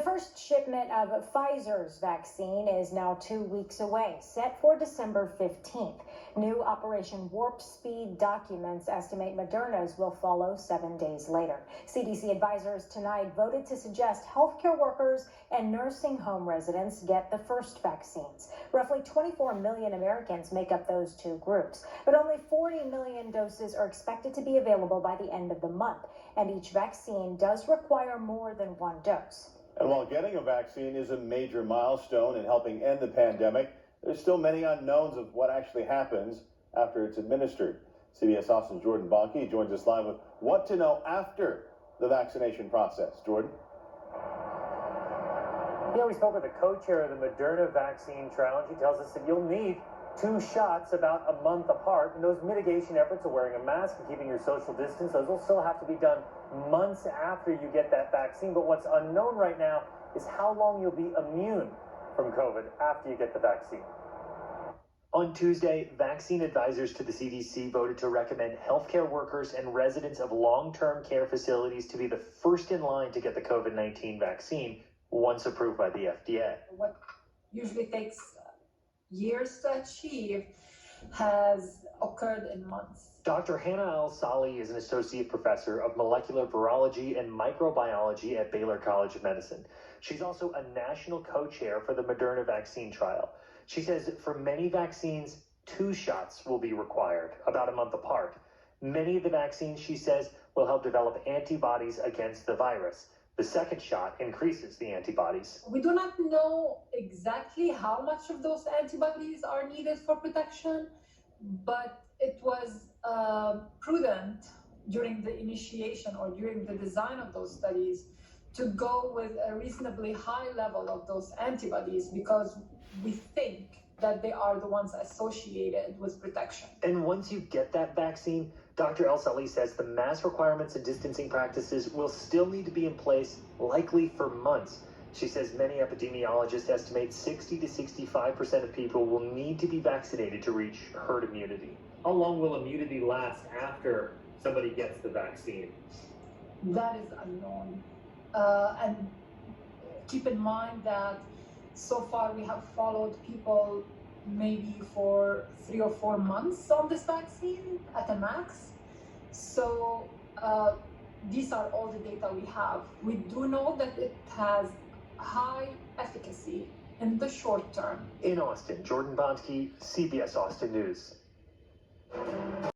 The first shipment of Pfizer's vaccine is now 2 weeks away, set for December 15th. New Operation Warp Speed documents estimate Moderna's will follow 7 days later. CDC advisors tonight voted to suggest healthcare workers and nursing home residents get the first vaccines. Roughly 24 million Americans make up those two groups, but only 40 million doses are expected to be available by the end of the month, and each vaccine does require more than one dose. And while getting a vaccine is a major milestone in helping end the pandemic, there's still many unknowns of what actually happens after it's administered. CBS Austin's Jordan Bonke joins us live with what to know after the vaccination process. Jordan? Yeah, we spoke with the co-chair of the Moderna vaccine trial, and she tells us that you'll need 2 shots about a month apart, and those mitigation efforts of wearing a mask and keeping your social distance, those will still have to be done months after you get that vaccine. But what's unknown right now is how long you'll be immune from COVID after you get the vaccine. On Tuesday, vaccine advisors to the CDC voted to recommend healthcare workers and residents of long-term care facilities to be the first in line to get the COVID-19 vaccine once approved by the FDA. What usually takes years to achieve has occurred in months. Dr. Hannah Al-Sali is an associate professor of molecular virology and microbiology at Baylor College of Medicine. She's also a national co-chair for the Moderna vaccine trial. She says for many vaccines, 2 shots will be required, about a month apart. Many of the vaccines, she says, will help develop antibodies against the virus. The second shot increases the antibodies. We do not know exactly how much of those antibodies are needed for protection, but it was prudent during the initiation or during the design of those studies to go with a reasonably high level of those antibodies because we think that they are the ones associated with protection. And once you get that vaccine, Dr. El-Sali says the mask requirements and distancing practices will still need to be in place, likely for months. She says many epidemiologists estimate 60 to 65% of people will need to be vaccinated to reach herd immunity. How long will immunity last after somebody gets the vaccine? That is unknown. And keep in mind that so far we have followed people maybe for 3 or 4 months on this vaccine at a max. So these are all the data we have. We do know that it has high efficacy in the short term. In Austin, Jordan Bonke, CBS Austin News.